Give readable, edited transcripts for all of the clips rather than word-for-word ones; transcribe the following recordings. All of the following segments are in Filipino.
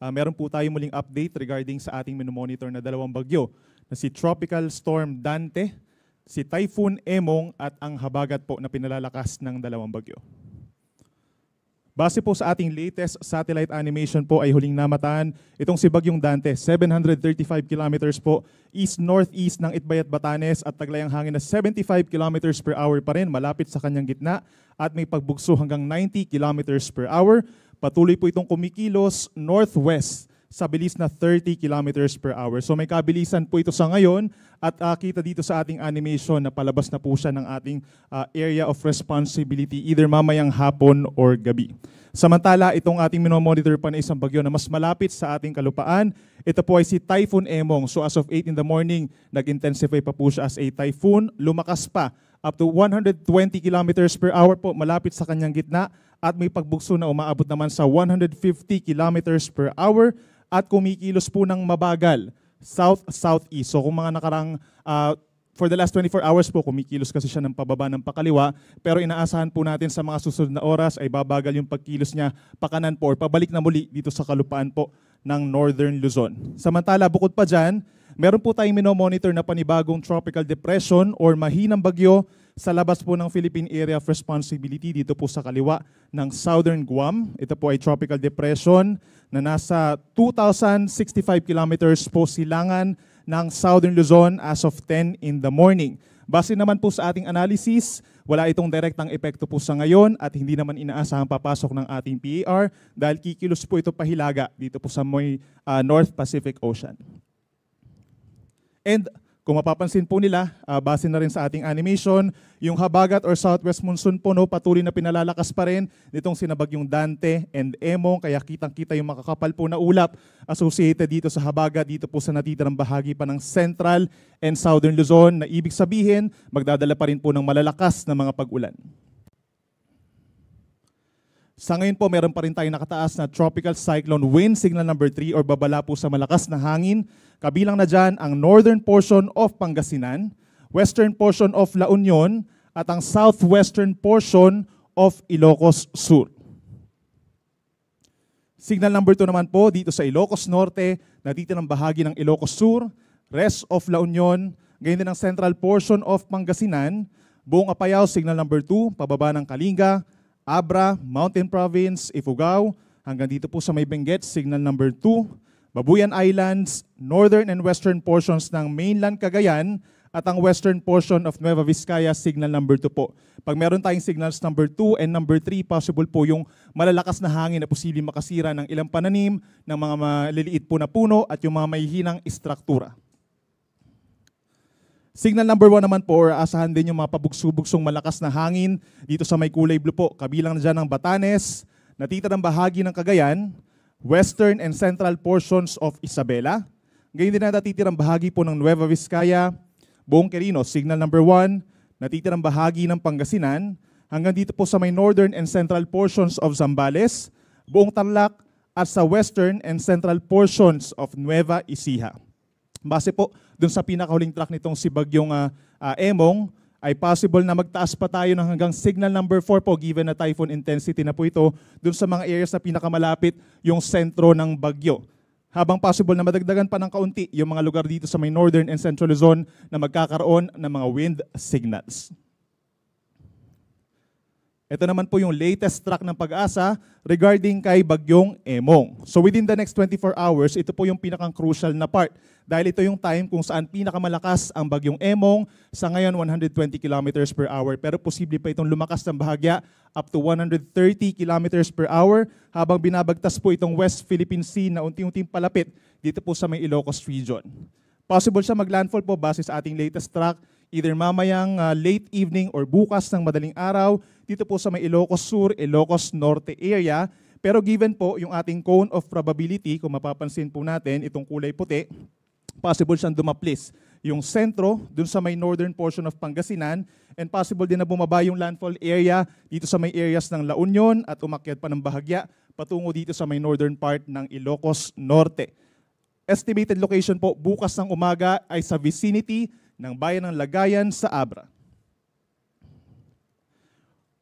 meron po tayo muling update regarding sa ating minomonitor na dalawang bagyo na si Tropical Storm Dante, si Typhoon Emong at ang habagat po na pinalalakas ng dalawang bagyo. Base po sa ating latest satellite animation po ay huling namataan itong si Bagyong Dante, 735 kilometers po east-northeast ng Itbayat, Batanes at taglayang hangin na 75 kilometers per hour pa rin malapit sa kanyang gitna at may pagbugso hanggang 90 kilometers per hour. Patuloy po itong kumikilos northwest sa bilis na 30 kilometers per hour. So may kabilisan po ito sa ngayon at kita dito sa ating animation na palabas na po siya ng ating area of responsibility either mamayang hapon or gabi. Samantala, itong ating minomonitor pa na isang bagyo na mas malapit sa ating kalupaan, ito po ay si Typhoon Emong. So as of 8 in the morning, nag-intensify pa po siya as a typhoon, lumakas pa up to 120 kilometers per hour po malapit sa kanyang gitna at may pagbugso na umaabot naman sa 150 kilometers per hour at kumikilos po ng mabagal, south-southeast. So kung mga nakarang, for the last 24 hours po, kumikilos kasi siya ng pababa ng pakaliwa, pero inaasahan po natin sa mga susunod na oras ay babagal yung pagkilos niya pakanan po or pabalik na muli dito sa kalupaan po ng Northern Luzon. Samantala, bukod pa dyan, meron po tayong minomonitor na panibagong tropical depression or mahinang bagyo sa labas po ng Philippine Area of Responsibility dito po sa kaliwa ng Southern Guam. Ito po ay tropical depression na nasa 2,065 kilometers po silangan ng Southern Luzon as of 10 in the morning. Base naman po sa ating analysis, wala itong direktang epekto po sa ngayon at hindi naman inaasahang papasok ng ating PAR dahil kikilos po ito pahilaga dito po sa may North Pacific Ocean. And kung mapapansin po nila, base na rin sa ating animation, yung habagat or southwest monsoon po patuloy na pinalalakas pa rin nitong sinabagyong Dante and Emong, kaya kitang-kita yung makakapal po na ulap associated dito sa habagat, dito po sa natitirang bahagi pa ng Central and Southern Luzon, na ibig sabihin, magdadala pa rin po ng malalakas na mga pag-ulan. Sa ngayon po, meron pa rin tayong nakataas na Tropical Cyclone Wind Signal number 3 or babala po sa malakas na hangin. Kabilang na dyan ang northern portion of Pangasinan, western portion of La Union, at ang southwestern portion of Ilocos Sur. Signal number 2 naman po dito sa Ilocos Norte, natitirang bahagi ng Ilocos Sur, rest of La Union, gayon din ang central portion of Pangasinan, buong Apayao, signal number 2, pababa ng Kalinga, Abra, Mountain Province, Ifugao, hanggang dito po sa may Benguet, signal number 2, Babuyan Islands, northern and western portions ng mainland Cagayan, at ang western portion of Nueva Vizcaya, signal number 2 po. Pag meron tayong signals number 2 and number 3, possible po yung malalakas na hangin na posibleng makasira ng ilang pananim, ng mga maliliit po na puno, at yung mga mahihinang istruktura. Signal number 1 naman po, or asahan din yung mga pabugso-bugsong malakas na hangin dito sa may kulay blue po. Kabilang na dyan ng Batanes, natitirang bahagi ng Cagayan, western and central portions of Isabela. Ngayon din na natitirang bahagi po ng Nueva Vizcaya, buong Quirino, signal number 1, natitirang bahagi ng Pangasinan, hanggang dito po sa may northern and central portions of Zambales, buong Tarlac, at sa western and central portions of Nueva Ecija. Base po dun sa pinakahuling track nitong si Bagyong Emong, ay possible na magtaas pa tayo ng hanggang signal number 4 po given na typhoon intensity na po ito dun sa mga areas na pinakamalapit yung sentro ng bagyo. Habang possible na madagdagan pa ng kaunti yung mga lugar dito sa may northern and central Luzon na magkakaroon ng mga wind signals. Ito naman po yung latest track ng Pag-asa regarding kay Bagyong Emong. So within the next 24 hours, ito po yung pinakang-crucial na part. Dahil ito yung time kung saan pinakamalakas ang Bagyong Emong, sa ngayon 120 kilometers per hour. Pero posible pa itong lumakas ng bahagya up to 130 kilometers per hour habang binabagtas po itong West Philippine Sea na unti-unting palapit dito po sa may Ilocos region. Possible siya maglandfall po base sa ating latest track, either mamayang late evening or bukas ng madaling araw dito po sa may Ilocos Sur, Ilocos Norte area. Pero given po yung ating cone of probability, kung mapapansin po natin itong kulay puti, possible siyang dumaplis yung sentro dun sa may northern portion of Pangasinan, and possible din na bumaba yung landfall area dito sa may areas ng La Union at umakyat pa ng bahagya patungo dito sa may northern part ng Ilocos Norte. Estimated location po bukas ng umaga ay sa vicinity ng bayan ng Lagayan sa Abra.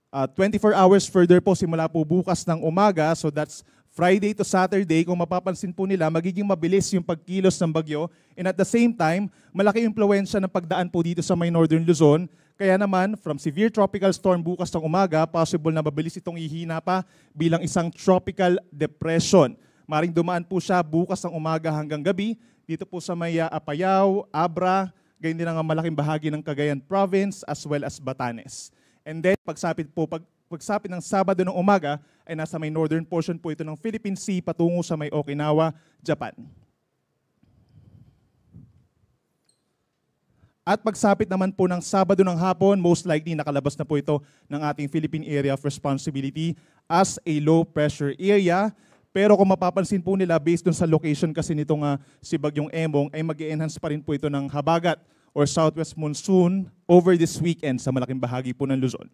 24 hours further po simula po bukas ng umaga, so that's Friday to Saturday, kung mapapansin po nila, magiging mabilis yung pagkilos ng bagyo, and at the same time, malaki impluwensya ng pagdaan po dito sa may Northern Luzon. Kaya naman, from severe tropical storm bukas ng umaga, possible na mabilis itong ihina pa bilang isang tropical depression. Maring dumaan po siya bukas ng umaga hanggang gabi, dito po sa may Apayao, Abra, gayon din ang malaking bahagi ng Cagayan Province, as well as Batanes. And then, pagsapit ng Sabado ng umaga, ay nasa may northern portion po ito ng Philippine Sea patungo sa may Okinawa, Japan. At pagsapit naman po ng Sabado ng hapon, most likely nakalabas na po ito ng ating Philippine Area of Responsibility as a low pressure area. Pero kung mapapansin po nila, based dun sa location kasi nitong si Bagyong Emong, ay mag-enhance pa rin po ito ng habagat or southwest monsoon over this weekend sa malaking bahagi po ng Luzon.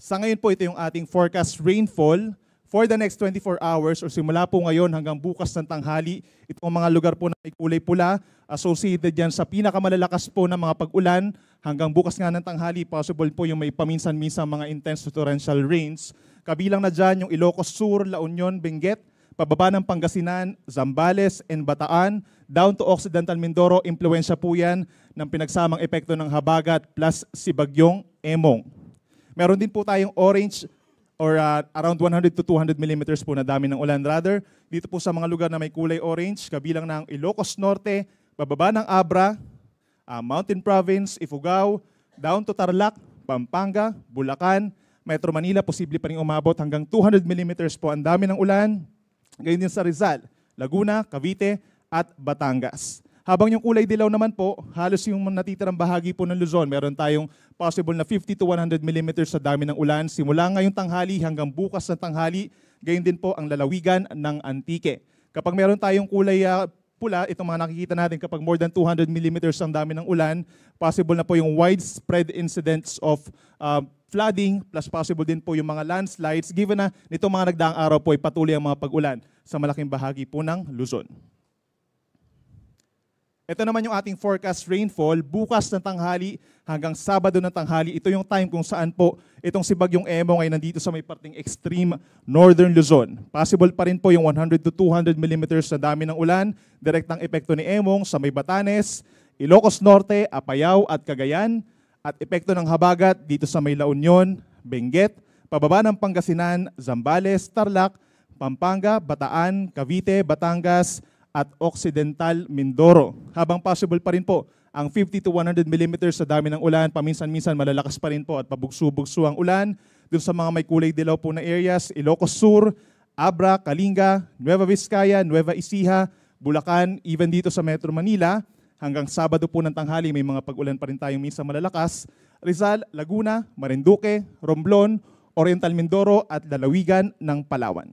Sa ngayon po, ito yung ating forecast rainfall for the next 24 hours or simula po ngayon hanggang bukas ng tanghali. Itong mga lugar po na may kulay pula, associated yan sa pinakamalalakas po ng mga pag-ulan. Hanggang bukas nga ng tanghali, possible po yung may paminsan-minsan mga intense torrential rains. Kabilang na dyan yung Ilocos Sur, La Union, Benguet, pababa ng Pangasinan, Zambales, and Bataan, down to Occidental Mindoro. Impluwensya po yan ng pinagsamang epekto ng habagat plus si Bagyong Emong. Meron din po tayong orange or around 100 to 200 millimeters po na dami ng ulan. Rather, dito po sa mga lugar na may kulay orange, kabilang ng Ilocos Norte, bababa ng Abra, Mountain Province, Ifugao, down to Tarlac, Pampanga, Bulacan, Metro Manila, posible pa rin umabot hanggang 200 millimeters po ang dami ng ulan. Gayon din sa Rizal, Laguna, Cavite, at Batangas. Habang yung kulay dilaw naman po, halos yung natitirang bahagi po ng Luzon, meron tayong possible na 50 to 100 millimeters sa dami ng ulan. Simula ngayong tanghali hanggang bukas ng tanghali, gayon din po ang lalawigan ng Antique. Kapag meron tayong kulay pula, itong mga nakikita natin kapag more than 200 millimeters ang dami ng ulan, possible na po yung widespread incidents of flooding, plus possible din po yung mga landslides, given na nitong mga nagdaang araw po ay patuloy ang mga pag-ulan sa malaking bahagi po ng Luzon. Ito naman yung ating forecast rainfall bukas ng tanghali hanggang Sabado ng tanghali. Ito yung time kung saan po itong si Bagyong Emong ay nandito sa may parting extreme northern Luzon. Possible pa rin po yung 100 to 200 millimeters na dami ng ulan, direktang epekto ni Emong sa may Batanes, Ilocos Norte, Apayao at Cagayan, at epekto ng habagat dito sa may La Union, Benguet, pababa ng Pangasinan, Zambales, Tarlac, Pampanga, Bataan, Cavite, Batangas, at Occidental Mindoro. Habang possible pa rin po ang 50 to 100 millimeters sa dami ng ulan, paminsan-minsan malalakas pa rin po at pabugso-bugso ang ulan. Doon sa mga may kulay dilaw po na areas, Ilocos Sur, Abra, Kalinga, Nueva Vizcaya, Nueva Ecija, Bulacan, even dito sa Metro Manila, hanggang Sabado po ng tanghali may mga pag-ulan pa rin tayong minsan malalakas. Rizal, Laguna, Marinduque, Romblon, Oriental Mindoro at lalawigan ng Palawan.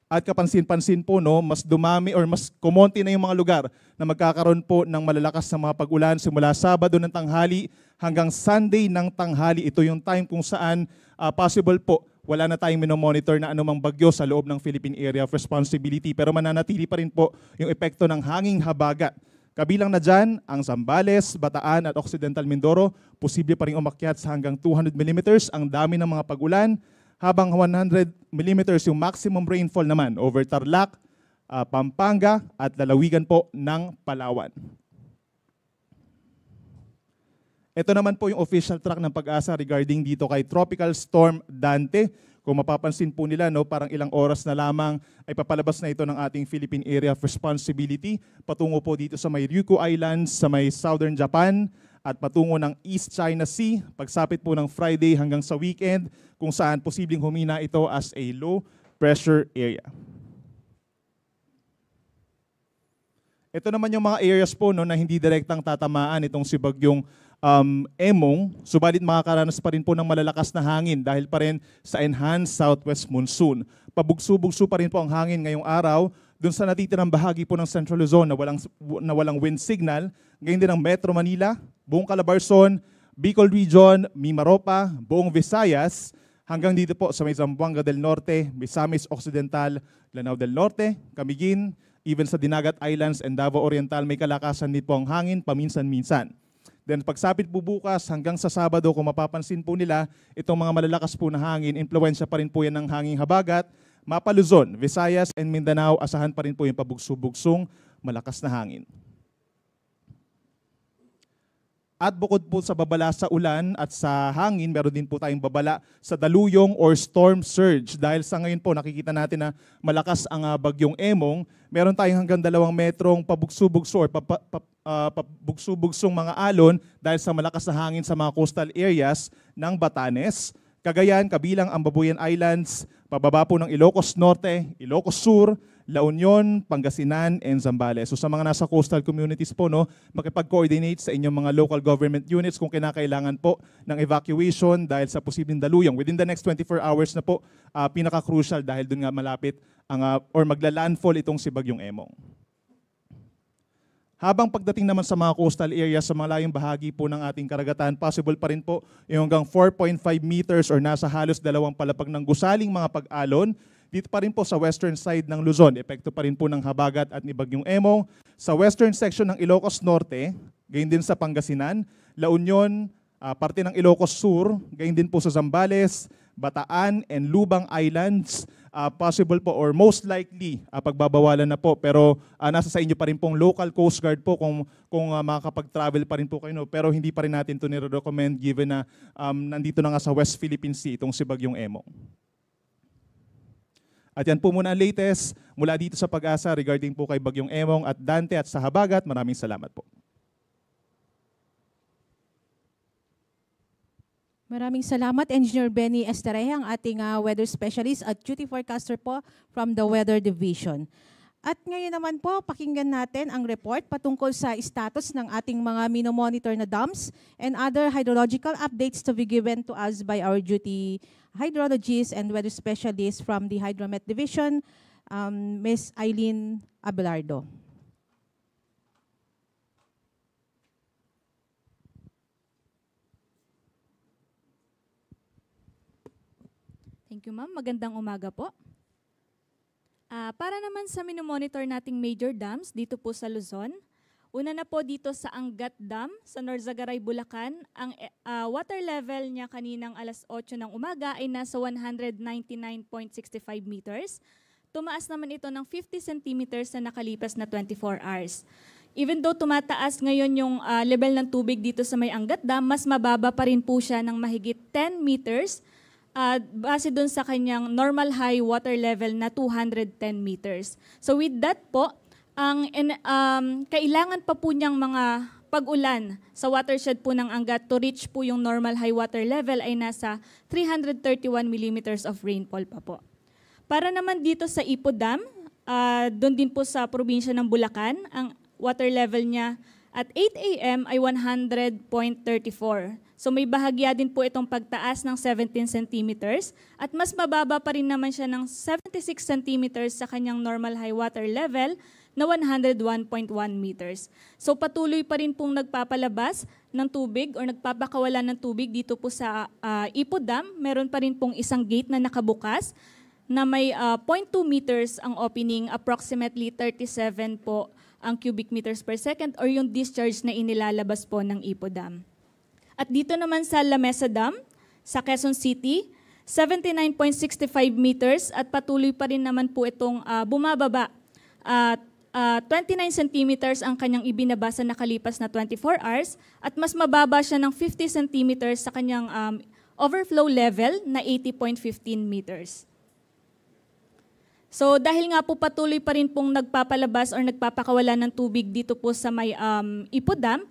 At kapansin-pansin po, no, mas dumami or mas kumonti na yung mga lugar na magkakaroon po ng malalakas na mga pag-ulan simula Sabado ng tanghali hanggang Sunday ng tanghali. Ito yung time kung saan possible po wala na tayong minomonitor na anumang bagyo sa loob ng Philippine Area of Responsibility, pero mananatili pa rin po yung epekto ng hanging habagat. Kabilang na dyan ang Zambales, Bataan at Occidental Mindoro, posible pa rin umakyat sa hanggang 200 millimeters ang dami ng mga pag-ulan, habang 100 millimeters yung maximum rainfall naman over Tarlac, Pampanga at lalawigan po ng Palawan. Ito naman po yung official track ng Pag-asa regarding dito kay Tropical Storm Dante. Kung mapapansin po nila, no, parang ilang oras na lamang ay papalabas na ito ng ating Philippine Area of Responsibility patungo po dito sa may Ryukyu Islands, sa may Southern Japan, at patungo ng East China Sea, pagsapit po ng Friday hanggang sa weekend, kung saan posibleng humina ito as a low pressure area. Ito naman yung mga areas po, no, na hindi direktang tatamaan itong si Bagyong Emong, subalit makakaranas pa rin po ng malalakas na hangin dahil pa rin sa enhanced southwest monsoon. Pabugso-bugso pa rin po ang hangin ngayong araw dun sa natitirang bahagi po ng Central Luzon na walang wind signal, ngayon din ang Metro Manila, buong Calabarzon, Bicol Region, Mimaropa, buong Visayas, hanggang dito po sa may Zamboanga del Norte, Misamis Occidental, Lanao del Norte, Camiguin, even sa Dinagat Islands and Davao Oriental may kalakasan din po ang hangin paminsan-minsan. Then pagsapit po bukas hanggang sa Sabado, kung mapapansin po nila, itong mga malalakas po na hangin, impluwensya pa rin po yan ng hanging habagat. Mapa Luzon, Visayas and Mindanao, asahan pa rin po yung pabugso-bugsong malakas na hangin. At bukod po sa babala sa ulan at sa hangin, meron din po tayong babala sa daluyong or storm surge. Dahil sa ngayon po, nakikita natin na malakas ang bagyong Emong. Meron tayong hanggang 2 metrong pabugso-bugso or pabugso-bugsong mga alon dahil sa malakas na hangin sa mga coastal areas ng Batanes, Cagayan, kabilang ang Babuyan Islands, pababa po ng Ilocos Norte, Ilocos Sur, La Union, Pangasinan, and Zambales. So sa mga nasa coastal communities po, no, makipag-coordinate sa inyong mga local government units kung kinakailangan po ng evacuation dahil sa posibleng daluyong. Within the next 24 hours na po, pinaka-crucial dahil dun nga malapit ang, or magla-landfall itong si Bagyong Emong. Habang pagdating naman sa mga coastal areas sa malayong bahagi po ng ating karagatan, possible pa rin po yung hanggang 4.5 meters or nasa halos 2 palapag ng gusaling mga pag-alon. Dito pa rin po sa western side ng Luzon, epekto pa rin po ng habagat at ni Bagyong Emong. Sa western section ng Ilocos Norte, gayon din sa Pangasinan, La Union, parte ng Ilocos Sur, gayon din po sa Zambales, Bataan, and Lubang Islands. Possible po or most likely pagbabawalan na po, pero nasa sa inyo pa rin pong local coast guard po kung makakapag-travel pa rin po kayo, no? Pero hindi pa rin natin ito nire-recommend given na nandito na nga sa West Philippine Sea itong si Bagyong Emong. At yan po muna ang latest mula dito sa Pag-asa regarding po kay Bagyong Emong at Dante at sa habagat. Maraming salamat po. Maraming salamat, Engineer Benny Estereja, ang ating weather specialist at duty forecaster po from the Weather Division. At ngayon naman po, pakinggan natin ang report patungkol sa status ng ating mga minomonitor na dams and other hydrological updates to be given to us by our duty hydrologists and weather specialists from the Hydromet Division, Ms. Eileen Abelardo. Thank you, ma'am. Magandang umaga po. Para naman sa minomonitor nating major dams dito po sa Luzon, una na po dito sa Angat Dam sa Norzagaray, Bulacan, ang water level niya kaninang alas 8 ng umaga ay nasa 199.65 meters. Tumaas naman ito ng 50 centimeters na nakalipas na 24 hours. Even though tumataas ngayon yung level ng tubig dito sa may Angat Dam, mas mababa pa rin po siya ng mahigit 10 meters base dun sa kanyang normal high water level na 210 meters. So with that po, kailangan pa po niyang mga pag-ulan sa watershed po ng Angat to reach po yung normal high water level ay nasa 331 millimeters of rainfall pa po. Para naman dito sa Ipo Dam, doon din po sa probinsya ng Bulacan, ang water level niya at 8 a.m. ay 100.34. So may bahagya din po itong pagtaas ng 17 centimeters at mas mababa pa rin naman siya ng 76 centimeters sa kanyang normal high water level na 101.1 meters. So patuloy pa rin pong nagpapalabas ng tubig or nagpapakawala ng tubig dito po sa Ipo Dam. Meron pa rin pong isang gate na nakabukas na may 0.2 meters ang opening, approximately 37 po ang cubic meters per second or yung discharge na inilalabas po ng Ipo Dam. At dito naman sa La Mesa Dam, sa Quezon City, 79.65 meters at patuloy pa rin naman po itong bumababa. 29 centimeters ang kanyang ibinabasa na kalipas na 24 hours at mas mababa siya ng 50 centimeters sa kanyang overflow level na 80.15 meters. So dahil nga po patuloy pa rin pong nagpapalabas or nagpapakawala ng tubig dito po sa may Ipo Dam,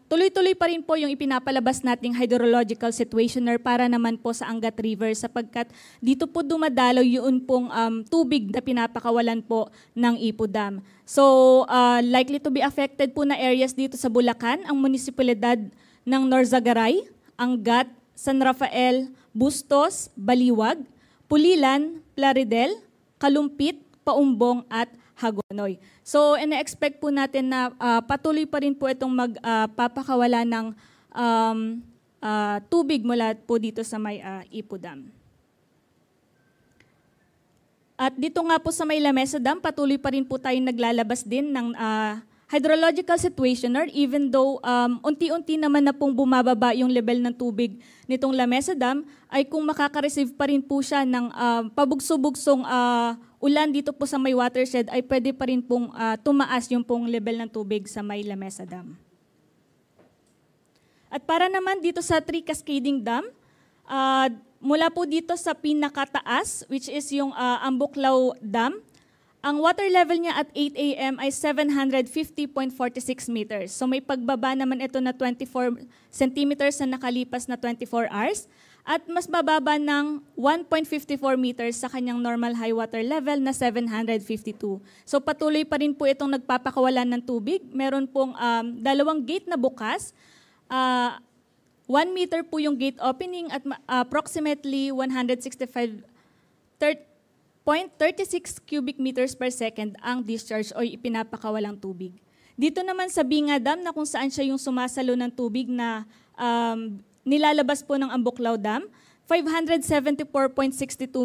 tuloy-tuloy pa rin po yung ipinapalabas nating hydrological situationer para naman po sa Angat River sapagkat dito po dumadalaw yun pong tubig na pinapakawalan po ng Ipo Dam. So likely to be affected po na areas dito sa Bulacan, ang munisipalidad ng Norzagaray, Angat, San Rafael, Bustos, Baliwag, Pulilan, Plaridel, Kalumpit, Paumbong at Hagonoy. So, ina-expect po natin na patuloy pa rin po itong magpapakawala ng tubig mula po dito sa may Ipo Dam. At dito nga po sa may La Mesa Dam, patuloy pa rin po tayong naglalabas din ng hydrological situationer, even though unti-unti naman na pong bumababa yung level ng tubig nitong Lamesa Dam, ay kung makaka-receive pa rin po siya ng pabugso-bugsong ulan dito po sa may watershed, ay pwede pa rin pong tumaas yung pong level ng tubig sa may Lamesa Dam. At para naman dito sa Three Cascading Dam, mula po dito sa pinakataas, which is yung Ambuklaw Dam, ang water level niya at 8 a.m. ay 750.46 meters. So may pagbaba naman ito na 24 centimeters na nakalipas na 24 hours. At mas bababa ng 1.54 meters sa kanyang normal high water level na 752. So patuloy pa rin po itong nagpapakawalan ng tubig. Meron pong dalawang gate na bukas. 1 meter po yung gate opening at approximately 165.36 cubic meters per second ang discharge o ipinapakawalang tubig. Dito naman sa Binga Dam na kung saan siya yung sumasalo ng tubig na nilalabas po ng Ambuklaw Dam, 574.62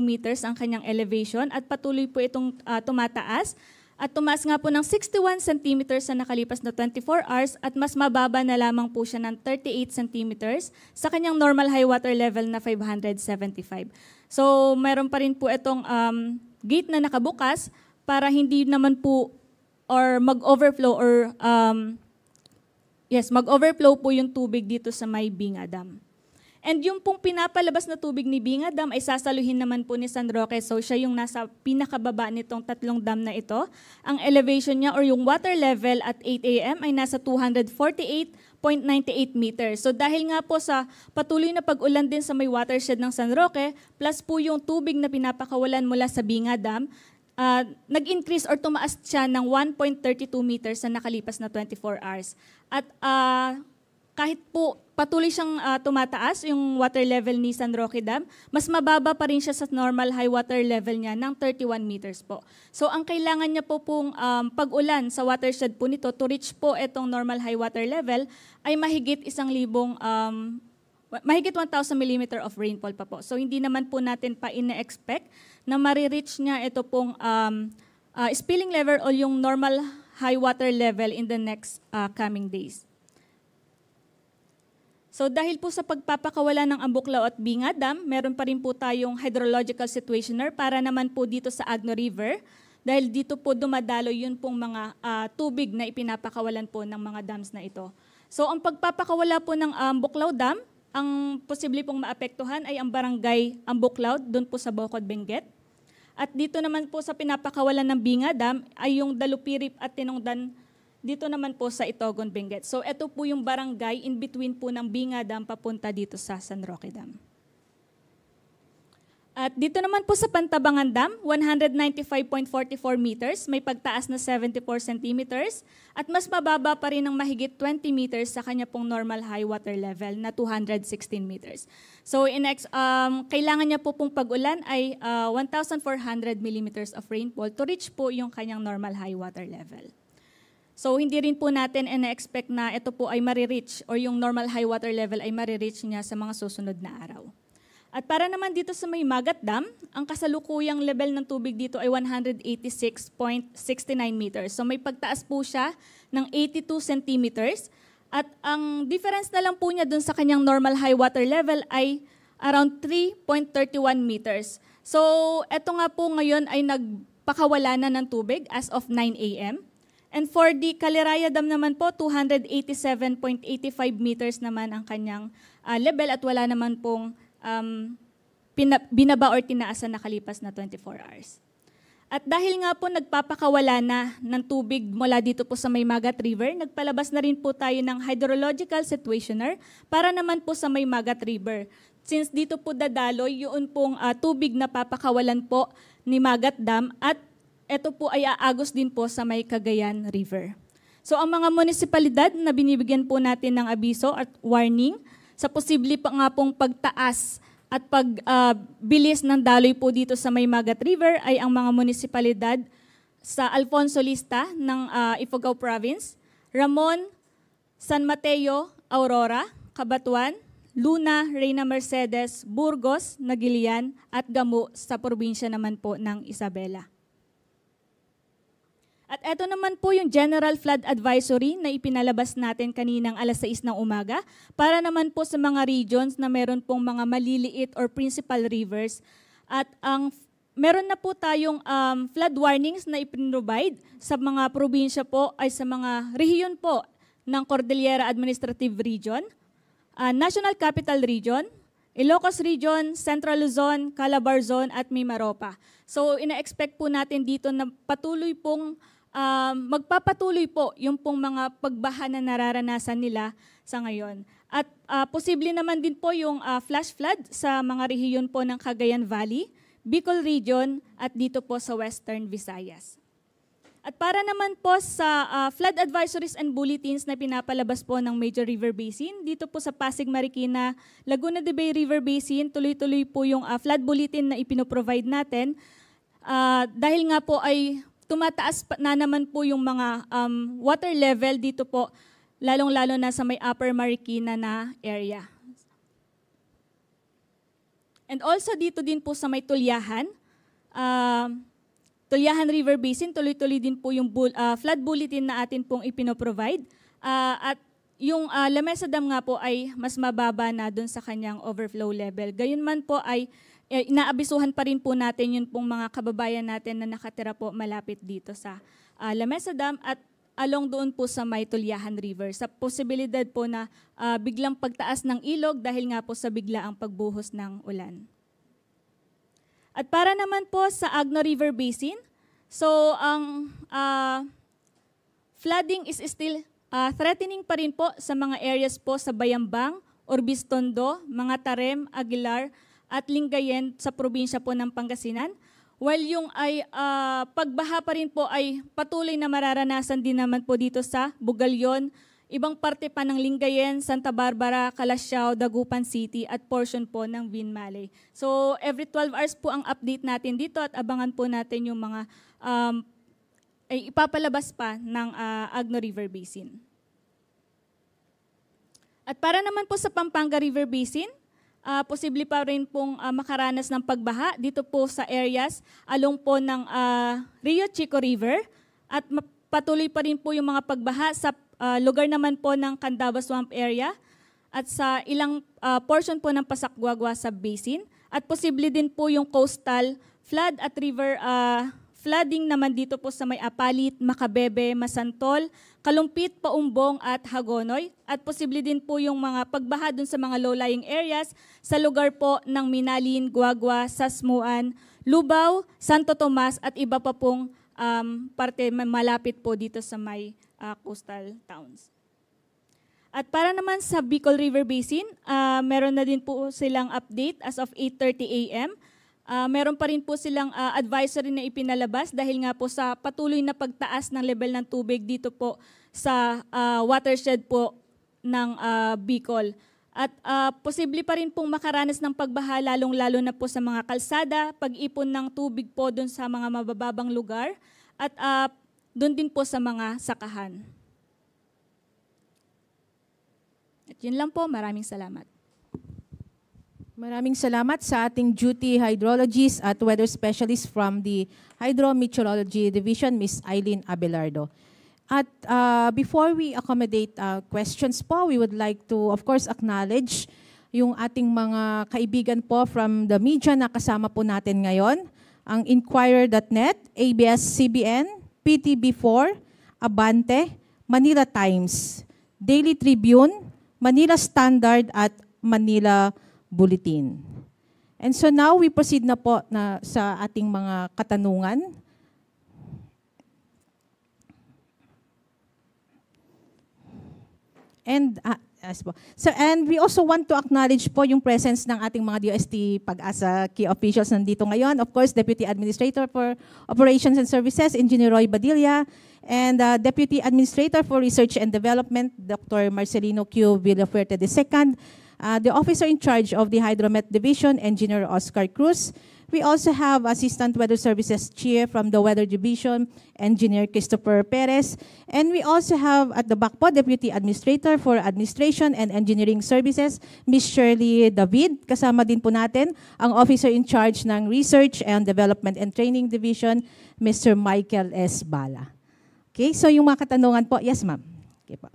meters ang kanyang elevation at patuloy po itong tumataas. At tumaas nga po ng 61 centimeters sa nakalipas na 24 hours at mas mababa na lamang po siya ng 38 centimeters sa kanyang normal high water level na 575. So mayroon pa rin po itong gate na nakabukas para hindi naman po or mag-overflow or mag-overflow po yung tubig dito sa may Binga Dam. And yung pong pinapalabas na tubig ni Binga Dam ay sasaluhin naman po ni San Roque. So siya yung nasa pinakababa nitong tatlong dam na ito. Ang elevation niya or yung water level at 8 a.m. ay nasa 248.98 meters. So dahil nga po sa patuloy na pag-ulan din sa may watershed ng San Roque, plus po yung tubig na pinapakawalan mula sa Binga Dam, nag-increase or tumaas siya ng 1.32 meters sa nakalipas na 24 hours. At kahit po patuloy siyang tumataas yung water level ni San Roque Dam, mas mababa pa rin siya sa normal high water level niya ng 31 meters po. So ang kailangan niya po pong pag-ulan sa watershed po nito to reach po itong normal high water level ay mahigit 1,000 mahigit 1,000 millimeter of rainfall pa po. So hindi naman po natin pa ina-expect na marireach niya ito pong spilling level o yung normal high water level in the next coming days. So dahil po sa pagpapakawala ng Ambuklaw at Binga Dam, meron pa rin po tayong hydrological situationer para naman po dito sa Agno River. Dahil dito po dumadalo yun pong mga tubig na ipinapakawalan po ng mga dams na ito. So ang pagpapakawala po ng Ambuklaw Dam, ang posible pong maapektuhan ay ang barangay Ambuklaw, doon po sa Bocod, Benguet. At dito naman po sa pinapakawalan ng Binga Dam ay yung Dalupirip at Tinongdan, dito naman po sa Itogon, Benguet. So ito po yung barangay in between po ng Binga Dam papunta dito sa San Roque Dam. At dito naman po sa Pantabangan Dam, 195.44 meters, may pagtaas na 74 centimeters at mas mababa pa rin ng mahigit 20 meters sa kanya pong normal high water level na 216 meters. So kailangan niya po pong pag-ulan ay 1,400 millimeters of rainfall to reach po yung kanyang normal high water level. So hindi rin po natin ina-expect na ito po ay marireach or yung normal high water level ay marireach niya sa mga susunod na araw. At para naman dito sa may Magat Dam, ang kasalukuyang level ng tubig dito ay 186.69 meters. So may pagtaas po siya ng 82 centimeters. At ang difference na lang po niya dun sa kanyang normal high water level ay around 3.31 meters. So eto nga po ngayon ay nagpakawala na ng tubig as of 9 a.m. And for the Caliraya Dam naman po, 287.85 meters naman ang kanyang level at wala naman pong binaba or tinaasan nakalipas na 24 hours. At dahil nga po nagpapakawala na ng tubig mula dito po sa may Magat River, nagpalabas na rin po tayo ng hydrological situationer para naman po sa may Magat River. Since dito po dadaloy yun pong tubig na papakawalan po ni Magat Dam at ito po ay aagos din po sa may Cagayan River. So ang mga munisipalidad na binibigyan po natin ng abiso at warning sa posible pa nga pong pagtaas at pagbilis ng daloy po dito sa may Magat River ay ang mga munisipalidad sa Alfonso Lista ng Ifugao Province, Ramon, San Mateo, Aurora, Cabatuan, Luna, Reyna Mercedes, Burgos, Nagilian at Gamu sa probinsya naman po ng Isabela. At eto naman po yung General Flood Advisory na ipinalabas natin kaninang alas 6 ng umaga para naman po sa mga regions na meron pong mga maliliit or principal rivers. At meron na po tayong flood warnings na ipinrovide sa mga probinsya po ay sa mga rehiyon po ng Cordillera Administrative Region, National Capital Region, Ilocos Region, Central Luzon, Calabar Zone at Mimaropa. So ina-expect po natin dito na patuloy pong magpapatuloy po yung pong mga pagbaha na nararanasan nila sa ngayon. At posible naman din po yung flash flood sa mga rehiyon po ng Cagayan Valley, Bicol Region at dito po sa Western Visayas. At para naman po sa flood advisories and bulletins na pinapalabas po ng Major River Basin, dito po sa Pasig, Marikina, Laguna de Bay River Basin, tuloy-tuloy po yung flood bulletin na ipinoprovide natin. Dahil nga po ay tumataas na naman po yung mga water level dito po, lalong-lalo na sa may Upper Marikina na area. And also dito din po sa may Tulyahan, Tulyahan River Basin, tuloy-tuloy din po yung flood bulletin na atin pong ipinoprovide. At yung Lamesa Dam nga po ay mas mababa na dun sa kanyang overflow level. Gayunman po ay inaabisuhan pa rin po natin yun pong mga kababayan natin na nakatira po malapit dito sa Lamesa Dam at along doon po sa may Tulyahan River. Sa posibilidad po na biglang pagtaas ng ilog dahil nga po sa biglaang pagbuhos ng ulan. At para naman po sa Agno River Basin, so ang flooding is still threatening pa rin po sa mga areas po sa Bayambang, Orbistondo, mga Tarem, Aguilar, at Lingayen sa probinsya po ng Pangasinan. While yung pagbaha pa rin po ay patuloy na mararanasan din naman po dito sa Bugalyon, ibang parte pa ng Lingayen, Santa Barbara, Calasiao, Dagupan City at portion po ng Vinmalay. So every 12 hours po ang update natin dito at abangan po natin yung mga ay ipapalabas pa ng Agno River Basin. At para naman po sa Pampanga River Basin, posible pa rin pong makaranas ng pagbaha dito po sa areas along po ng Rio Chico River at patuloy pa rin po yung mga pagbaha sa lugar naman po ng Candaba Swamp area at sa ilang portion po ng Pasakguagua Sub-Basin at posible din po yung coastal flood at river flooding naman dito po sa may Apalit, Macabebe, Masantol, Kalumpit, Paumbong at Hagonoy. At posible din po yung mga pagbaha dun sa mga low-lying areas sa lugar po ng Minalin, Guagua, Sasmuan, Lubao, Santo Tomas at iba pa pong parte malapit po dito sa may coastal towns. At para naman sa Bicol River Basin, meron na din po silang update as of 8:30 a.m. Meron pa rin po silang advisory na ipinalabas dahil nga po sa patuloy na pagtaas ng level ng tubig dito po sa watershed po ng Bicol. At posible pa rin pong makaranas ng pagbaha lalong-lalo na po sa mga kalsada, pag-ipon ng tubig po doon sa mga mabababang lugar at doon din po sa mga sakahan. At yun lang po, maraming salamat. Maraming salamat sa ating duty hydrologist at weather specialist from the Hydrometeorology Division, Ms. Eileen Abelardo. At before we accommodate questions po, we would like to, of course, acknowledge yung ating mga kaibigan po from the media na kasama po natin ngayon, ang Inquirer.net, ABS-CBN, PTB4, Abante, Manila Times, Daily Tribune, Manila Standard at Manila Bulletin. And so now we proceed na po sa ating mga katanungan. And we also want to acknowledge po yung presence ng ating mga DOST Pag-asa key officials nandito ngayon. Of course, Deputy Administrator for Operations and Services, Engineer Roy Badilla, and Deputy Administrator for Research and Development, Dr. Marcelino Q. Villafuerte II, the officer in charge of the Hydromet Division, Engineer Oscar Cruz. We also have Assistant Weather Services Chief from the Weather Division, Engineer Christopher Perez. And we also have at the back po, Deputy Administrator for Administration and Engineering Services, Ms. Shirley David. Kasama din po natin ang officer in charge ng Research and Development and Training Division, Mr. Michael S. Bala. Okay, so yung mga katanungan po, yes ma'am. Okay po.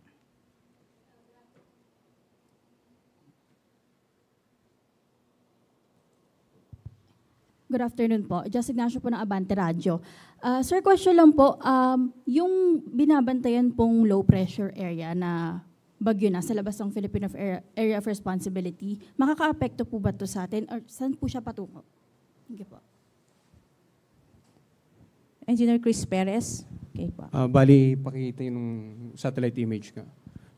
Good afternoon po. Just Ignacio po ng Abante Radio. Sir, question lang po, yung binabantayan pong low pressure area na bagyo na sa labas ng Philippine Area of Responsibility, makaka-apekto po ba ito sa atin or saan po siya patungo? Thank you po. Engineer Chris Perez. Okay po. Bali, pakita yung satellite image ka.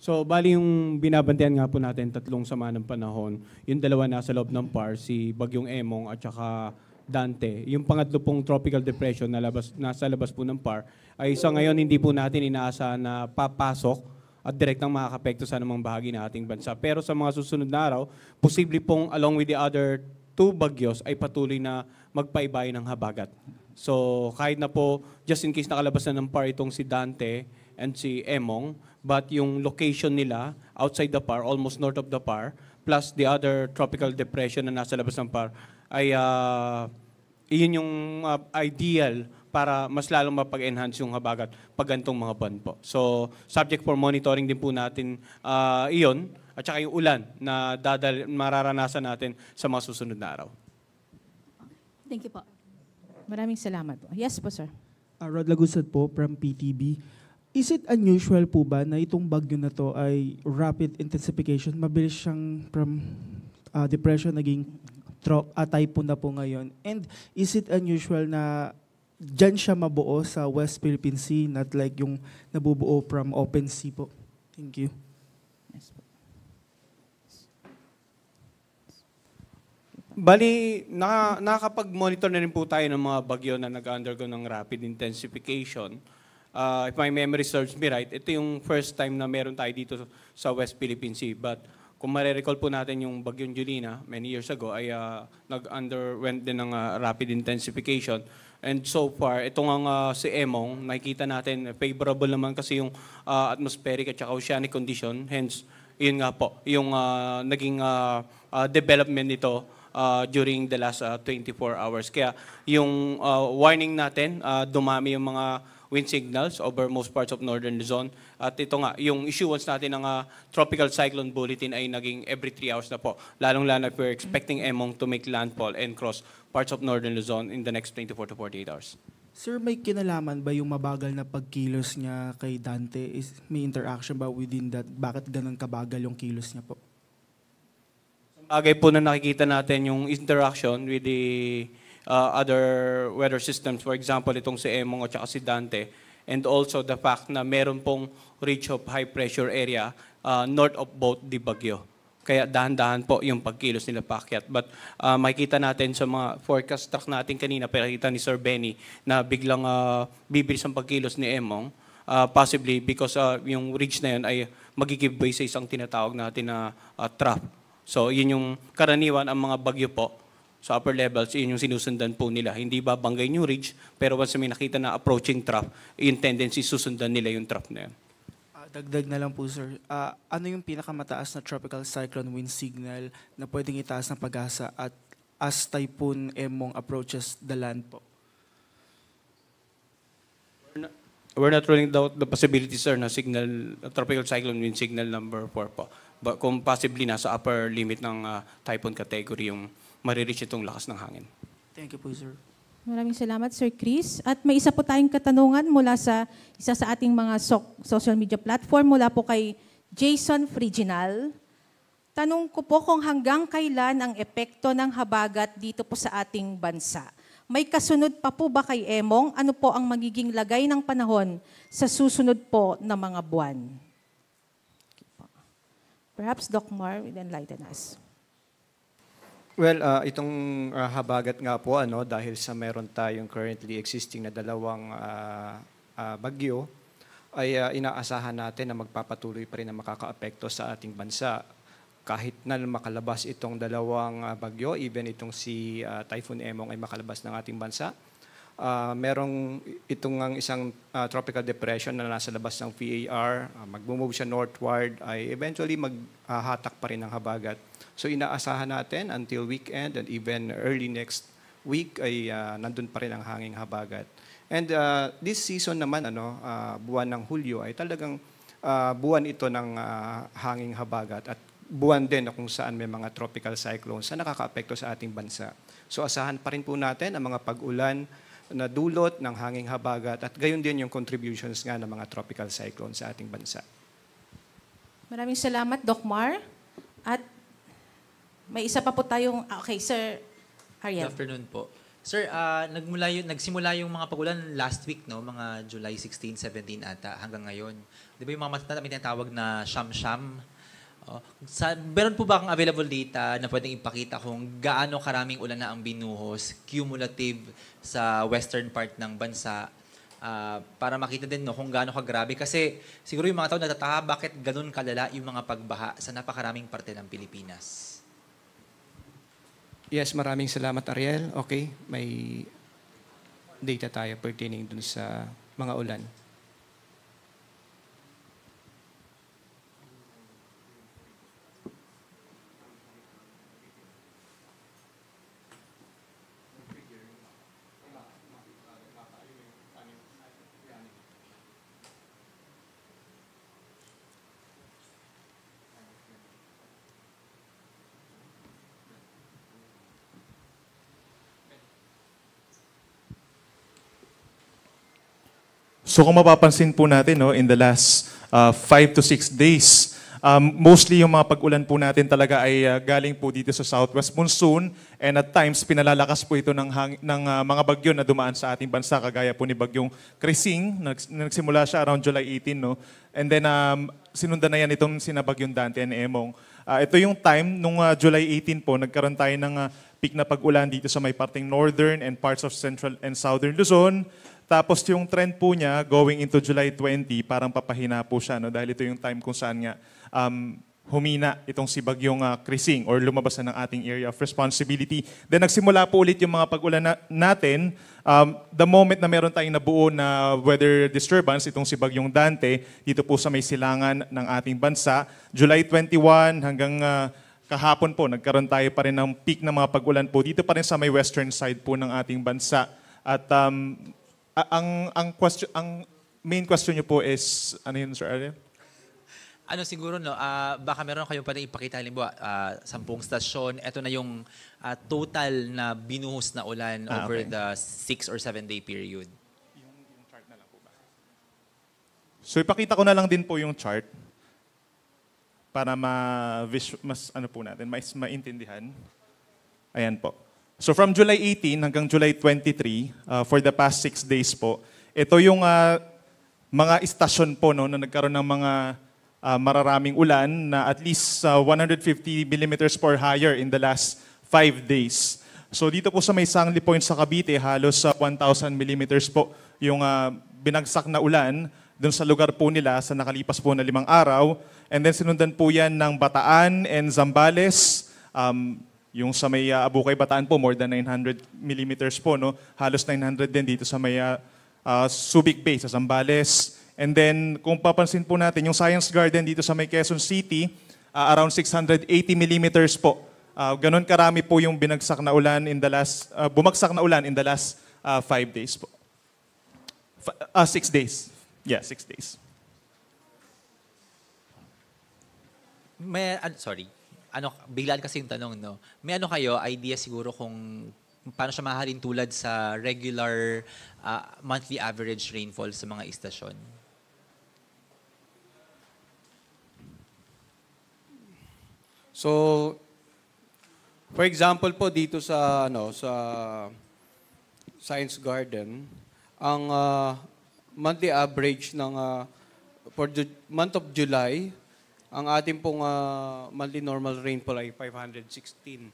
So, bali yung binabantayan nga po natin, tatlong sama ng panahon. Yung dalawa nasa loob ng PAR, si Bagyong Emong at saka Dante. Yung pangatlo pong tropical depression na nasa labas po ng PAR, ay sa ngayon hindi po natin inaasahan na papasok at direktang makakapekto sa anumang bahagi ng ating bansa. Pero sa mga susunod na araw, posible pong along with the other two bagyos ay patuloy na magpaibay ng habagat. So kahit na po, just in case nakalabas na ng PAR itong si Dante and si Emong, but yung location nila outside the PAR, almost north of the PAR, plus the other tropical depression na nasa labas ng PAR, ay iyon yung ideal para mas lalong mapag-enhance yung habagat pag ganitong mga buwan po. So, subject for monitoring din po natin iyon at saka yung ulan na mararanasan natin sa mga susunod na araw. Thank you po. Maraming salamat po. Yes po, sir. Rod Lagusad po from PTB. Is it unusual po ba na itong bagyo na to ay rapid intensification? Mabilis siyang from depression naging typhoon na po ngayon. And is it unusual na dyan siya mabuo sa West Philippine Sea, not like yung nabubuo from open sea po? Thank you. Yes po. Bali, nakakapag-monitor na rin po tayo ng mga bagyo na nag-undergo ng rapid intensification. If my memory serves me right, ito yung first time na meron tayo dito sa West Philippine Sea. But kung marirecall po natin yung bagyong Julina many years ago, ay nag-underwent din ng rapid intensification. And so far, itong si Emong, nakikita natin, favorable naman kasi yung atmospheric at saka oceanic condition. Hence, yun nga po, yung naging development nito during the last 24 hours. Kaya yung warning natin, dumami yung mga wind signals over most parts of northern Luzon. At ito nga, yung issuance natin ng tropical cyclone bulletin ay naging every 3 hours na po. Lalong-lalo if we're expecting Emong to make landfall and cross parts of northern Luzon in the next 24 to 48 hours. Sir, may kinalaman ba yung mabagal na pagkilos niya kay Dante? May interaction ba within that? Bakit ganun kabagal yung kilos niya po? Bagay po na nakikita natin yung interaction with the other weather systems. For example, itong si Emong at saka si Dante. And also the fact na meron pong reach of high pressure area north of both the bagyo. Kaya dahan-dahan po yung pagkilos nila paakyat. But makikita natin sa mga forecast track natin kanina, pinakita ni Sir Benny na biglang bibilis ang pagkilos ni Emong. Possibly because yung ridge na yun ay mag-give way sa isang tinatawag natin na trough. So yun yung karaniwan ang mga bagyo po sa upper levels, yun yung sinusundan po nila. Hindi babanggay yung ridge, pero once may nakita na approaching trough, yung tendency susundan nila yung trough na yun. Dagdag na lang po, sir. Ano yung pinakamataas na tropical cyclone wind signal na pwedeng itaas ng pag-asa at as Typhoon Emong approaches the land po? We're not ruling out the possibility, sir, na signal, tropical cyclone wind signal number 4 po. But kung possibly nasa upper limit ng typhoon category yung marireach itong lakas ng hangin. Thank you po, sir. Maraming salamat, Sir Chris. At may isa po tayong katanungan mula sa isa sa ating mga social media platform mula po kay Jason Friginal. Tanong ko po kung hanggang kailan ang epekto ng habagat dito po sa ating bansa. May kasunod pa po ba kay Emong? Ano po ang magiging lagay ng panahon sa susunod po na mga buwan? Perhaps Doc Mar will enlighten us. Well, itong habagat nga po, dahil sa meron tayong currently existing na dalawang bagyo, ay inaasahan natin na magpapatuloy pa rin na makakaapekto sa ating bansa. Kahit na makalabas itong dalawang bagyo, even itong si Typhoon Emong ay makalabas ng ating bansa, merong itong isang tropical depression na nasa labas ng VAR, mag-move siya northward, ay eventually maghahatak pa rin ng habagat. So inaasahan natin until weekend and even early next week ay nandun pa rin ang hanging habagat. And this season naman, buwan ng Hulyo ay talagang buwan ito ng hanging habagat at buwan din kung saan may mga tropical cyclones na nakakaapekto sa ating bansa. So asahan pa rin po natin ang mga pag-ulan na dulot ng hanging habagat at gayon din yung contributions nga ng mga tropical cyclones sa ating bansa. Maraming salamat, Doc Mar. At may isa pa po tayong, okay, Sir Ariel. Good afternoon po. Sir, nagsimula yung mga pagulan last week, no? Mga July 16, 17 ata, hanggang ngayon. Di ba yung mga matatanda may tinatawag na siyam-siyam? Meron po ba kang available data na pwedeng ipakita kung gaano karaming ulan na ang binuhos, cumulative sa western part ng bansa, para makita din, no, kung gaano kagrabe? Kasi siguro yung mga tao natataka bakit ganun kalala yung mga pagbaha sa napakaraming parte ng Pilipinas. Yes, maraming salamat, Ariel. Okay, may data tayo pertaining dun sa mga ulan. So kung mapapansin po natin, no, in the last 5 to 6 days, mostly yung mga pag-ulan po natin talaga ay galing po dito sa southwest monsoon, and at times pinalalakas po ito ng mga bagyo na dumaan sa ating bansa, kagaya po ni bagyong Krising, nagsimula siya around July 18, no? And then sinundan na yan itong sinabagyong Dante and Emong. Ito yung time nung July 18 po, nagkaroon tayo ng peak na pag-ulan dito sa may parting northern and parts of central and southern Luzon. Tapos yung trend po niya going into July 20, parang papahina po siya, no? Dahil ito yung time kung saan nga humina itong si bagyong Krising or lumabas na ng ating area of responsibility. Then nagsimula po ulit yung mga pag-ulan natin. The moment na meron tayong nabuo na weather disturbance, itong si bagyong Dante, dito po sa may silangan ng ating bansa, July 21 hanggang kahapon po, nagkaroon tayo pa rin ng peak ng mga pag-ulan po dito pa rin sa may western side po ng ating bansa. At ang main question niyo po is, ano yun, Sir Ariel? Ano siguro, no, baka meron kayong pwedeng ipakita, halimbawa, 10 stasyon, ito na yung total na binuhos na ulan over okay. the 6 or 7 day period. Yung chart na lang po ba? So ipakita ko na lang din po yung chart para mas ano po natin, maintindihan. Ayan po. So from July 18 hanggang July 23, for the past 6 days po, ito yung mga istasyon po, no, na nagkaroon ng mga mararaming ulan na at least 150 millimeters per higher in the last 5 days. So dito po sa may Sangli Point sa Cavite, halos 1,000 millimeters po yung binagsak na ulan doon sa lugar po nila sa nakalipas po na 5 araw. And then sinundan po yan ng Bataan and Zambales. Yung sa may Abukay, Bataan po, more than 900 millimeters po, no? Halos 900 din dito sa may Subic Bay sa Zambales. And then, kung papansin po natin, yung Science Garden dito sa may Quezon City, around 680 millimeters po. Ganon karami po yung binagsak na ulan in the last, bumagsak na ulan in the last 5 days po. 6 days. Yeah, 6 days. Biglaan kasi yung tanong, no? May ano kayo, idea siguro kung paano siya mahalin tulad sa regular monthly average rainfall sa mga istasyon? So, for example po dito sa sa Science Garden, ang monthly average ng for the month of July, ang ating pong monthly normal rainfall ay 516.6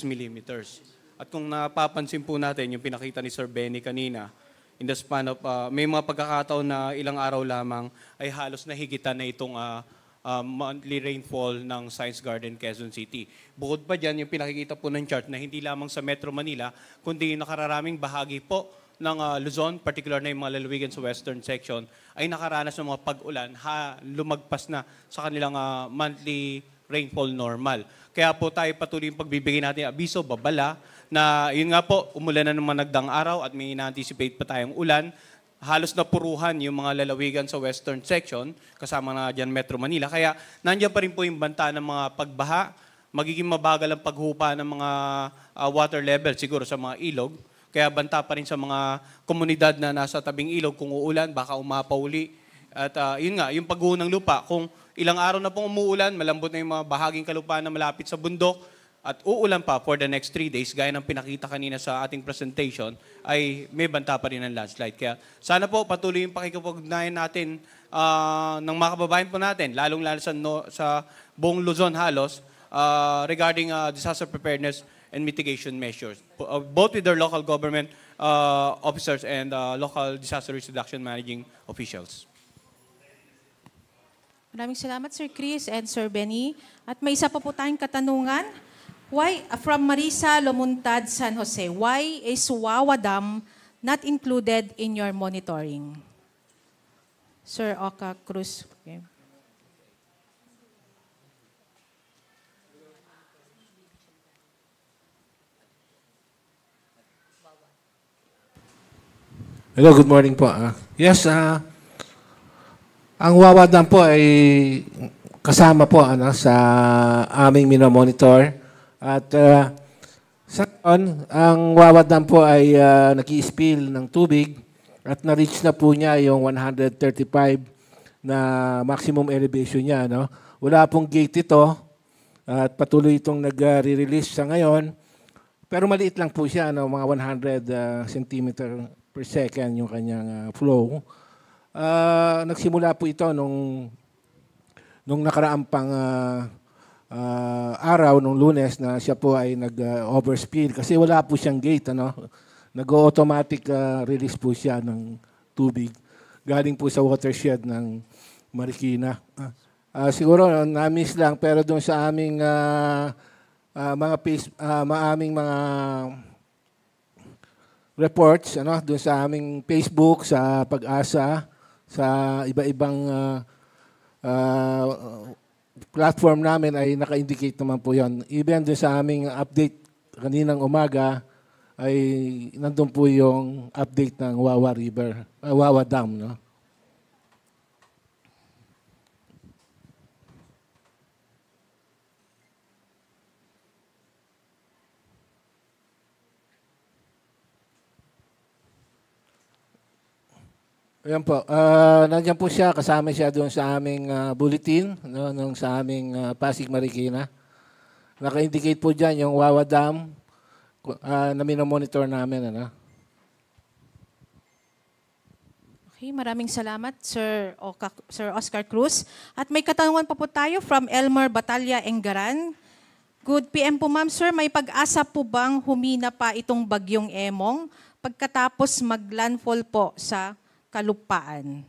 millimeters. At kung napapansin po natin, yung pinakita ni Sir Benny kanina, in the span of, may mga pagkakataon na ilang araw lamang ay halos nahigitan na itong monthly rainfall ng Science Garden, Quezon City. Bukod pa dyan, yung pinakikita po ng chart na hindi lamang sa Metro Manila, kundi yung nakararaming bahagi po ng Luzon, particular na yung mga lalawigan sa western section, ay nakaranas ng mga pag-ulan, lumagpas na sa kanilang monthly rainfall normal. Kaya po tayo patuloy yung pagbibigay natin abiso, babala, na yun nga po, umulan na naman nagdang araw at may ina-anticipate pa tayong ulan. Halos napuruhan yung mga lalawigan sa western section, kasama na dyan Metro Manila. Kaya nandiyan pa rin po yung banta ng mga pagbaha, magiging mabagal ang paghupa ng mga water level siguro sa mga ilog. Kaya banta pa rin sa mga komunidad na nasa tabing ilog kung uulan, baka umapauli. At yun nga, yung pagguho ng lupa, kung ilang araw na pong umuulan, malambot na yung mga bahaging kalupaan na malapit sa bundok, at uulan pa for the next 3 days, gaya ng pinakita kanina sa ating presentation, ay may banta pa rin ng landslide. Kaya sana po patuloy yung pakikipag-ugnayan natin ng mga kababayan po natin, lalong-lalo sa buong Luzon halos, regarding disaster preparedness and mitigation measures, both with their local government officers and local disaster risk reduction managing officials. Maraming salamat, Sir Chris and Sir Benny. At may isa pa po tayong katanungan. Why, from Marisa Lomuntad, San Jose, why is Wawa Dam not included in your monitoring? Sir Oka Cruz. Okay. Hello, good morning po. Yes, ang Wawa Dam po ay kasama po sa aming minomonitor. At sa ngayon, ang Wawa Dam po ay nag-i-spill ng tubig at na-reach na po niya yung 135 na maximum elevation niya. No? Wala pong gate ito at patuloy itong nag-re-release sa ngayon. Pero maliit lang po siya, no? Mga 100 centimeter per second yung kanyang flow. Nagsimula po ito nung nakaraang pang araw, nung Lunes, na siya po ay nag-overspill kasi wala po siyang gate. Nag-automatic release po siya ng tubig. Galing po sa watershed ng Marikina. Siguro na-miss lang, pero doon sa aming mga reports, doon sa aming Facebook, sa Pag-asa, sa iba-ibang platform namin ay naka-indicate naman po yan. Even doon sa aming update kaninang umaga ay nandun po yung update ng Wawa Dam. No? Ayan po. Nandiyan po siya, kasama siya doon sa aming bulletin, no, sa aming Pasig Marikina. Naka-indicate po dyan yung Wawa Dam na minomonitor namin. Okay, maraming salamat, Sir Oscar Cruz. At may katanungan pa po tayo from Elmer Batalla Enggaran. Good PM po, ma'am. Sir, may pag-asa po bang humina pa itong bagyong Emong pagkatapos mag-landfall po sa kalupaan?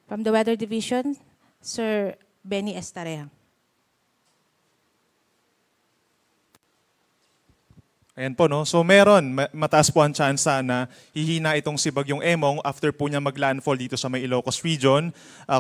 From the Weather Division, Sir Benny Estareja. Ayan po, no? So meron, mataas po ang tsansa na hihina itong si Bagyong Emong after po niya mag-landfall dito sa may Ilocos region.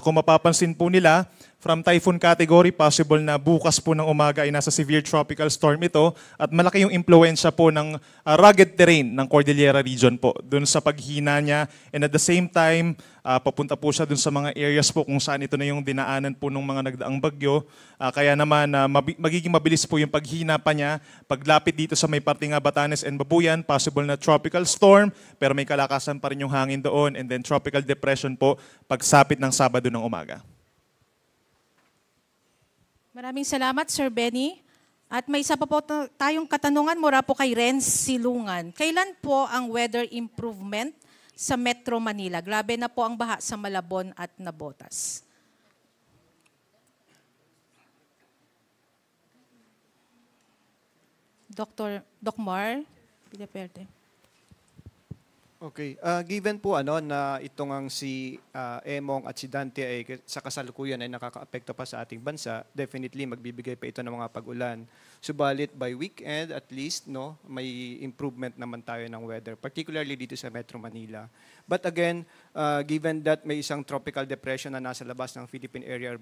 Kung mapapansin po nila, from typhoon category, possible na bukas po ng umaga ay nasa severe tropical storm ito at malaki yung impluensya po ng rugged terrain ng Cordillera region po dun sa paghina niya, and at the same time, papunta po siya dun sa mga areas po kung saan ito na yung dinaanan po ng mga nagdaang bagyo. Kaya naman magiging mabilis po yung paghina pa niya. Paglapit dito sa may parte nga Batanes and Babuyan, possible na tropical storm pero may kalakasan pa rin yung hangin doon, and then tropical depression po pagsapit ng Sabado ng umaga. Maraming salamat, Sir Benny. At may isa pa po tayong katanungan mula po kay Renz Silungan. Kailan po ang weather improvement sa Metro Manila? Grabe na po ang baha sa Malabon at Nabotas. Doc Mar Pidaperte. Okay. Given po na itong ang si Emong at si Dante ay sa kasalukuyan ay nakakaapekto pa sa ating bansa, definitely magbibigay pa ito ng mga pag-ulan. Subalit by weekend at least may improvement naman tayo ng weather, particularly dito sa Metro Manila. But again, given that may isang tropical depression na nasa labas ng Philippine Area of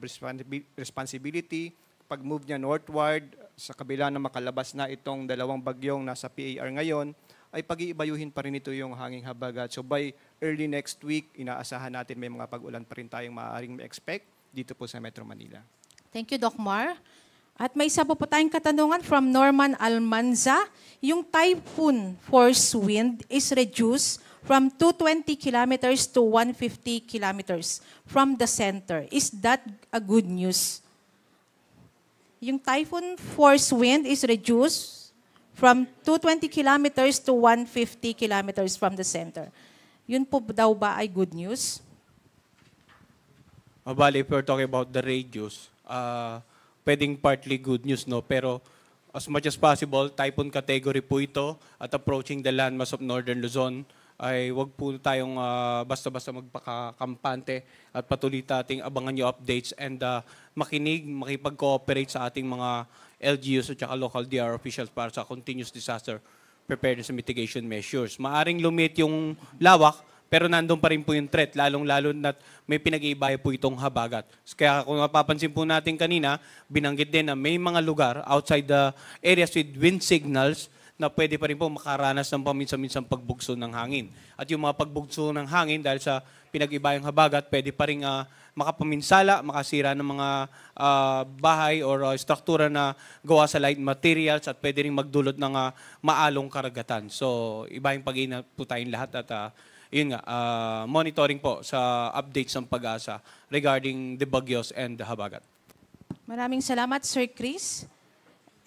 Responsibility, pag-move niya northward, sa kabila na makalabas na itong dalawang bagyong nasa PAR ngayon, ay pag-iibayuhin pa rin ito yung hanging habagat. So by early next week, inaasahan natin may mga pag-ulan pa rin tayong maaaring ma-expect dito po sa Metro Manila. Thank you, Doc Mar. At may isa po tayong katanungan from Norman Almanza. Yung typhoon force wind is reduced from 220 kilometers to 150 kilometers from the center. Is that a good news? Yung typhoon force wind is reduced from 220 kilometers to 150 kilometers from the center. Yun po daw ba ay good news? Bali, if we're talking about the radius, pwedeng partly good news, no? Pero as much as possible, typhoon category po ito at approaching the landmass of Northern Luzon, ay wag po tayong basta-basta magpakakampante at patuloy nating abangan yung updates and makinig, makipag-cooperate sa ating mga LGUs at saka local DR officials para sa continuous disaster preparedness and mitigation measures. Maaring lumit yung lawak, pero nandun pa rin po yung threat, lalong-lalo na may pinag-iibaya po itong habagat. Kaya kung mapapansin po natin kanina, binanggit din na may mga lugar outside the areas with wind signals na pwede pa rin po makaranas ng paminsan-minsang pagbugso ng hangin. At yung mga pagbugso ng hangin dahil sa pinag-ibayang habagat, pwede pa rin makapaminsala, makasira ng mga bahay or struktura na gawa sa light materials at pwede rin magdulot ng maalong karagatan. So, ibayang pag-iingat po tayong lahat at yun nga, monitoring po sa updates ng pag-asa regarding the bagyos and the habagat. Maraming salamat, Sir Chris.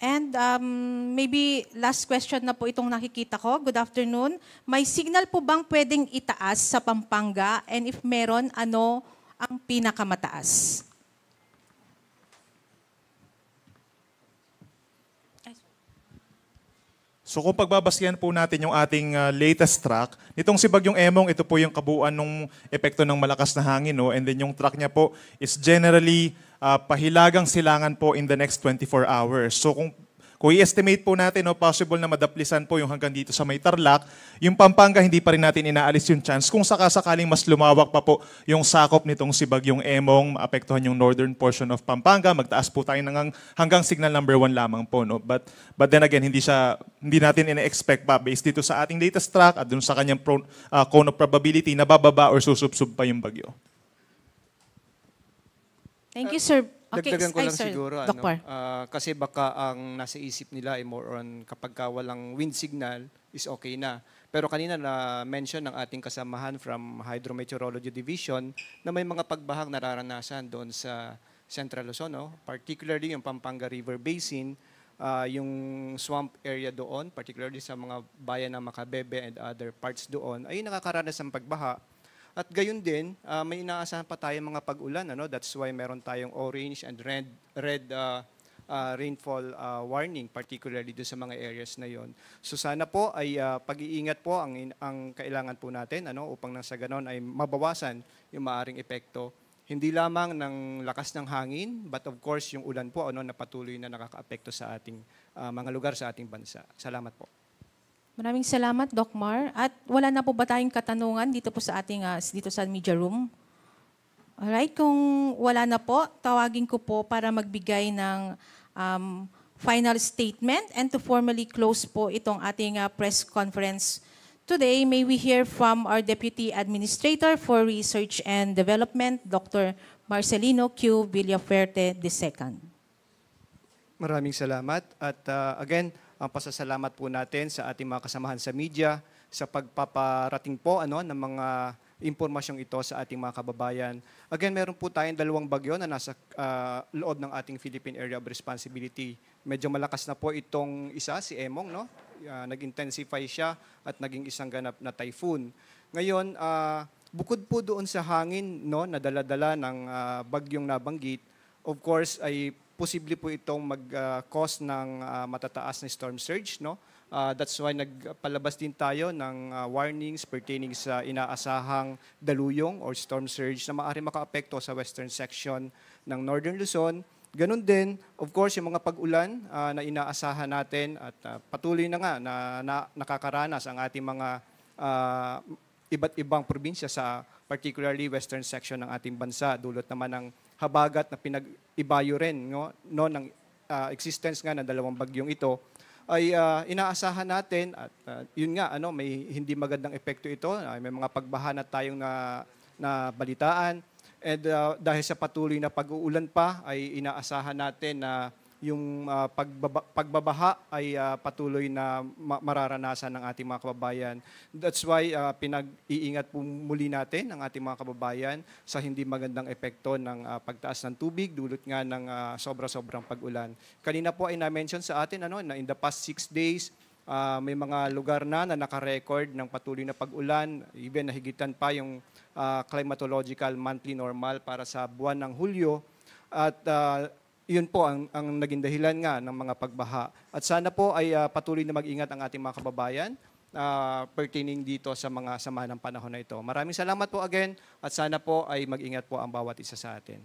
And maybe last question na po itong nakikita ko. Good afternoon. May signal po bang pwedeng itaas sa Pampanga? And if meron, ano ang pinakamataas? So kung pagbabasyan po natin yung ating latest track, nitong si Bagyong Emong, ito po yung kabuuan ng epekto ng malakas na hangin. No? And then yung track niya po is generally pahilagang silangan po in the next 24 hours. So kung i-estimate po natin, no, possible na madaplisan po yung hanggang dito sa may Tarlac, yung Pampanga hindi pa rin natin inaalis yung chance. Kung sakasakaling mas lumawak pa po yung sakop nitong si Bagyong Emong, maapektuhan yung northern portion of Pampanga, magtaas po tayo hanggang signal number 1 lamang po. No? But then again, hindi natin ina-expect pa based dito sa ating latest track at dun sa kanyang cone of probability na bababa or susubsub pa yung bagyo. Thank you, sir. Okay, Dagdagan ko lang sir, siguro, Doctor. kasi baka ang nasa isip nila ay more on kapag walang wind signal is okay na. Pero kanina na-mention ng ating kasamahan from Hydrometeorology Division na may mga pagbahang nararanasan doon sa Central Luzon, no? Particularly yung Pampanga River Basin, yung swamp area doon, particularly sa mga bayan ng Macabebe and other parts doon, ay nakakaranas ng pagbaha. At gayon din, may inaasahan pa tayong mga pag-ulan. Ano? That's why meron tayong orange and red rainfall warning, particularly doon sa mga areas na yon. So sana po ay pag-iingat po ang kailangan po natin upang nang sa ganon ay mabawasan yung maaring epekto. Hindi lamang ng lakas ng hangin, but of course yung ulan po na patuloy na nakakaapekto sa ating mga lugar sa ating bansa. Salamat po. Maraming salamat, Doc Mar. At wala na po ba tayong katanungan dito po sa ating dito sa media room? Alright, kung wala na po, tawagin ko po para magbigay ng final statement and to formally close po itong ating press conference today. May we hear from our Deputy Administrator for Research and Development, Dr. Marcelino Q. Villafuerte II. Maraming salamat. At again, ang pasasalamat po natin sa ating mga kasamahan sa media sa pagpaparating po ng mga impormasyong ito sa ating mga kababayan. Again, meron po tayong 2 bagyo na nasa loob ng ating Philippine Area of Responsibility. Medyo malakas na po itong isa, si Emong, no? Nag-intensify siya at naging isang ganap na typhoon. Ngayon, bukod po doon sa hangin na dala-dala ng bagyong nabanggit, of course ay posible po itong mag-cause ng matataas na storm surge. No? That's why nagpalabas din tayo ng warnings pertaining sa inaasahang daluyong or storm surge na maaari makaapekto sa western section ng Northern Luzon. Ganun din, of course, yung mga pag-ulan na inaasahan natin at patuloy na nga na nakakaranas ang ating mga iba't ibang probinsya sa particularly western section ng ating bansa, dulot naman ng habagat na pinag-ibayo rin no, ng existence nga ng dalawang bagyong ito, ay inaasahan natin at yun nga, may hindi magandang epekto ito, may mga pagbaha na tayong na balitaan, and dahil sa patuloy na pag-uulan pa, ay inaasahan natin na yung pagbabaha ay patuloy na mararanasan ng ating mga kababayan. That's why pinag-iingat po muli natin ang ating mga kababayan sa hindi magandang epekto ng pagtaas ng tubig dulot nga ng sobra-sobrang pag-ulan. Kanina po ay na-mention sa atin na in the past 6 days, may mga lugar na naka-record ng patuloy na pag-ulan, even nahigitan pa yung climatological monthly normal para sa buwan ng Hulyo. At yun po ang naging dahilan nga ng mga pagbaha. At sana po ay patuloy na mag-ingat ang ating mga kababayan pertaining dito sa mga sama ng panahon na ito. Maraming salamat po again at sana po ay mag-ingat po ang bawat isa sa atin.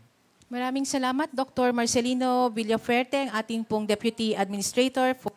Maraming salamat, Dr. Marcelino Villafuerte, ang ating pong Deputy Administrator for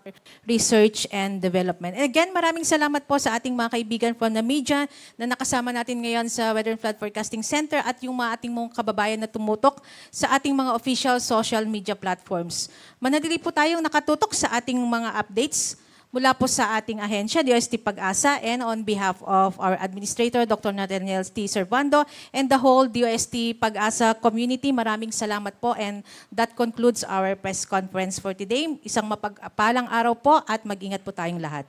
Research and Development. And again, maraming salamat po sa ating mga kaibigan from the media na nakasama natin ngayon sa Weather and Flood Forecasting Center at yung mga ating mong kababayan na tumutok sa ating mga official social media platforms. Manatili po tayong nakatutok sa ating mga updates mula po sa ating ahensya, DOST Pag-asa, and on behalf of our Administrator, Dr. Nathaniel T. Servando, and the whole DOST Pag-asa community, maraming salamat po, and that concludes our press conference for today. Isang mapagpalang araw po at mag-ingat po tayong lahat.